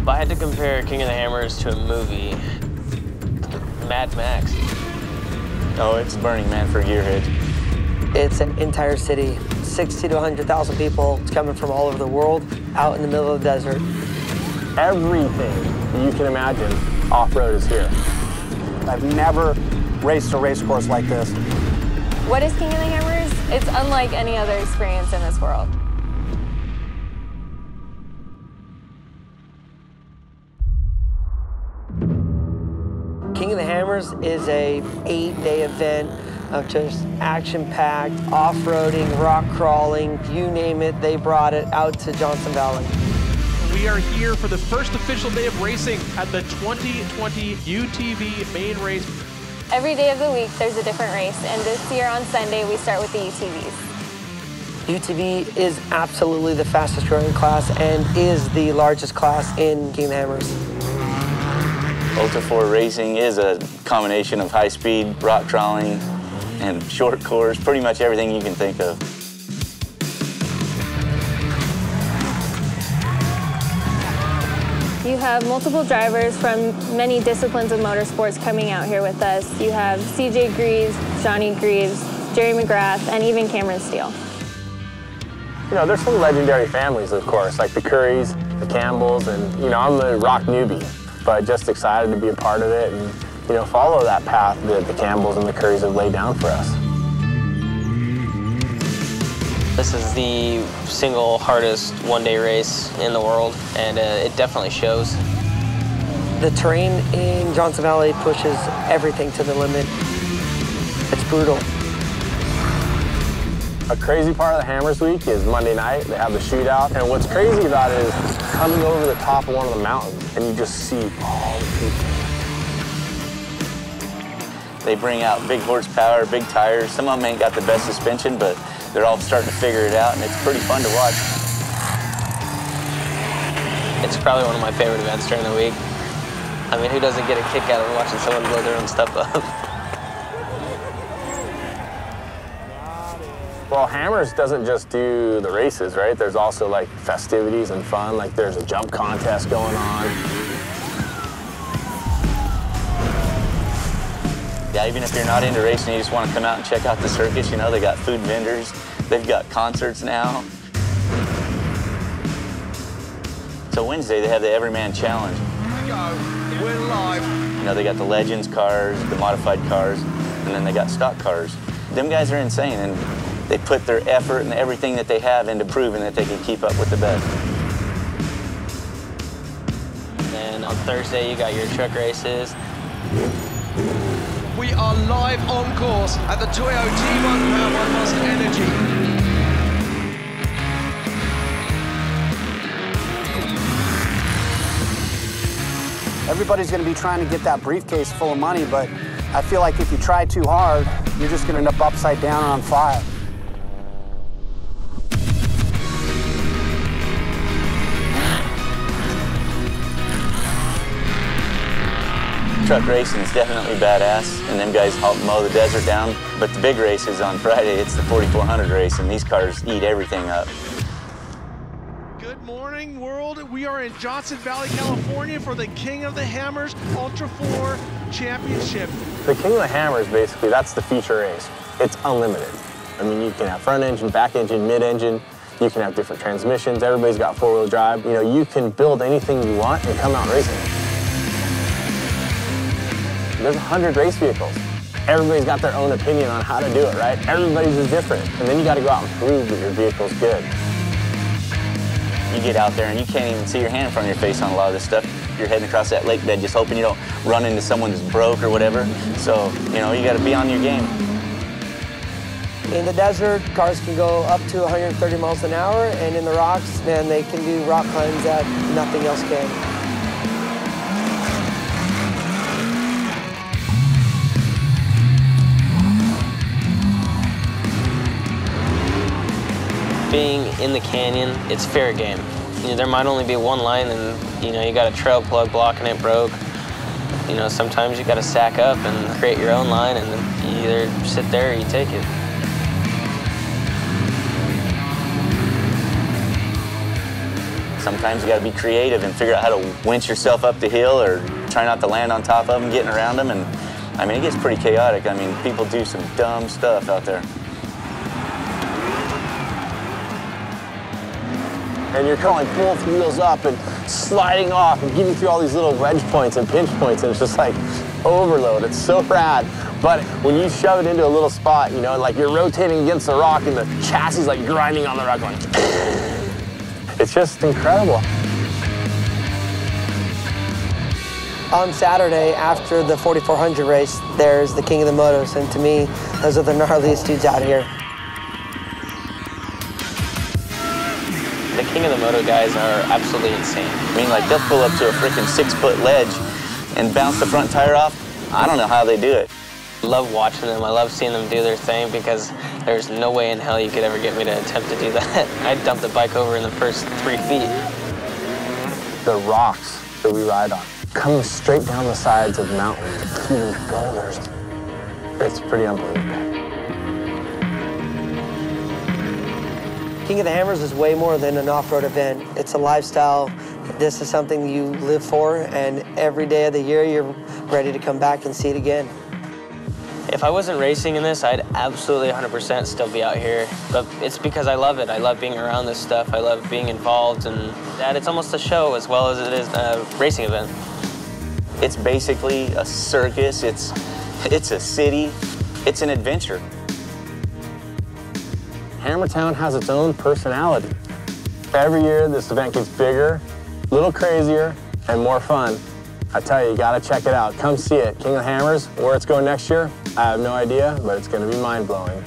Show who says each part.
Speaker 1: If I had to compare King of the Hammers to a movie, Mad Max.
Speaker 2: Oh, it's Burning Man for gearheads.
Speaker 3: It's an entire city, 60 to 100,000 people. It's coming from all over the world, out in the middle of the desert.
Speaker 4: Everything you can imagine off-road is here. I've never raced a race course like this.
Speaker 5: What is King of the Hammers? It's unlike any other experience in this world.
Speaker 3: King of the Hammers is a 8-day event of just action-packed, off-roading, rock crawling, you name it, they brought it out to Johnson Valley.
Speaker 6: We are here for the first official day of racing at the 2020 UTV main race.
Speaker 5: Every day of the week, there's a different race, and this year on Sunday, we start with the UTVs.
Speaker 3: UTV is absolutely the fastest growing class and is the largest class in King of the Hammers.
Speaker 2: Ultra 4 racing is a combination of high-speed, rock crawling, and short course, pretty much everything you can think of.
Speaker 5: You have multiple drivers from many disciplines of motorsports coming out here with us. You have CJ Greaves, Johnny Greaves, Jerry McGrath, and even Cameron Steele.
Speaker 4: You know, there's some legendary families, of course, like the Curries, the Campbells, and, you know, I'm the rock newbie, but just excited to be a part of it and, you know, follow that path that the Campbells and the Curries have laid down for us.
Speaker 1: This is the single hardest one-day race in the world, and it definitely shows.
Speaker 3: The terrain in Johnson Valley pushes everything to the limit. It's brutal.
Speaker 4: A crazy part of the Hammers Week is Monday night. They have the shootout, and what's crazy about it is coming over the top of one of the mountains, and you just see all the people.
Speaker 2: They bring out big horsepower, big tires. Some of them ain't got the best suspension, but they're all starting to figure it out, and it's pretty fun to watch.
Speaker 1: It's probably one of my favorite events during the week. I mean, who doesn't get a kick out of watching someone blow their own stuff up?
Speaker 4: Well, Hammers doesn't just do the races, right? There's also like festivities and fun, like there's a jump contest going on.
Speaker 2: Yeah, even if you're not into racing, you just want to come out and check out the circus, you know, they got food vendors, they've got concerts now. So Wednesday, they have the Everyman Challenge.
Speaker 6: Here we go, we're live.
Speaker 2: You know, they got the Legends cars, the modified cars, and then they got stock cars. Them guys are insane, and they put their effort and everything that they have into proving that they can keep up with the best.
Speaker 1: And then on Thursday, you got your truck races.
Speaker 6: We are live on course at the Toyo T1 powered by Monster Energy.
Speaker 4: Everybody's going to be trying to get that briefcase full of money, but I feel like if you try too hard, you're just going to end up upside down and on fire.
Speaker 2: Truck racing is definitely badass, and them guys help mow the desert down. But the big race is on Friday. It's the 4400 race, and these cars eat everything up.
Speaker 6: Good morning, world. We are in Johnson Valley, California for the King of the Hammers Ultra 4 Championship.
Speaker 4: The King of the Hammers, basically, that's the feature race. It's unlimited. I mean, you can have front engine, back engine, mid engine. You can have different transmissions. Everybody's got four-wheel drive. You know, you can build anything you want and come out racing. There's 100 race vehicles. Everybody's got their own opinion on how to do it, right? Everybody's is different. And then you got to go out and prove that your vehicle's good.
Speaker 2: You get out there and you can't even see your hand in front of your face on a lot of this stuff. You're heading across that lake bed just hoping you don't run into someone that's broke or whatever. So, you know, you got to be on your game.
Speaker 3: In the desert, cars can go up to 130 miles an hour, and in the rocks, man, they can do rock climbs that nothing else can.
Speaker 1: Being in the canyon, it's fair game. You know, there might only be one line and, you know, you got a trail plug blocking it broke. You know, sometimes you got to sack up and create your own line, and you either sit there or you take it.
Speaker 2: Sometimes you got to be creative and figure out how to winch yourself up the hill or try not to land on top of them, getting around them. And I mean, it gets pretty chaotic. I mean, people do some dumb stuff out there.
Speaker 4: And you're kind of like both wheels up and sliding off and getting through all these little wedge points and pinch points, and it's just like overload. It's so rad. But when you shove it into a little spot, you know, like you're rotating against the rock and the chassis is like grinding on the rock going. It's just incredible.
Speaker 3: On Saturday, after the 4400 race, there's the King of the Motos, and to me, those are the gnarliest dudes out here.
Speaker 1: The King of the Moto guys are absolutely insane.
Speaker 2: I mean, like, they'll pull up to a freaking 6-foot ledge and bounce the front tire off. I don't know how they do it.
Speaker 1: I love watching them. I love seeing them do their thing because there's no way in hell you could ever get me to attempt to do that. I'd dump the bike over in the first 3 feet.
Speaker 4: The rocks that we ride on, coming straight down the sides of mountains, huge boulders. It's pretty unbelievable.
Speaker 3: King of the Hammers is way more than an off-road event. It's a lifestyle. This is something you live for, and every day of the year you're ready to come back and see it again.
Speaker 1: If I wasn't racing in this, I'd absolutely 100% still be out here. But it's because I love it. I love being around this stuff. I love being involved, and that it's almost a show as well as it is a racing event.
Speaker 2: It's basically a circus. It's a city. It's an adventure.
Speaker 4: Hammertown has its own personality. Every year, this event gets bigger, a little crazier, and more fun. I tell you, you gotta check it out. Come see it. King of the Hammers, where it's going next year, I have no idea, but it's gonna be mind-blowing.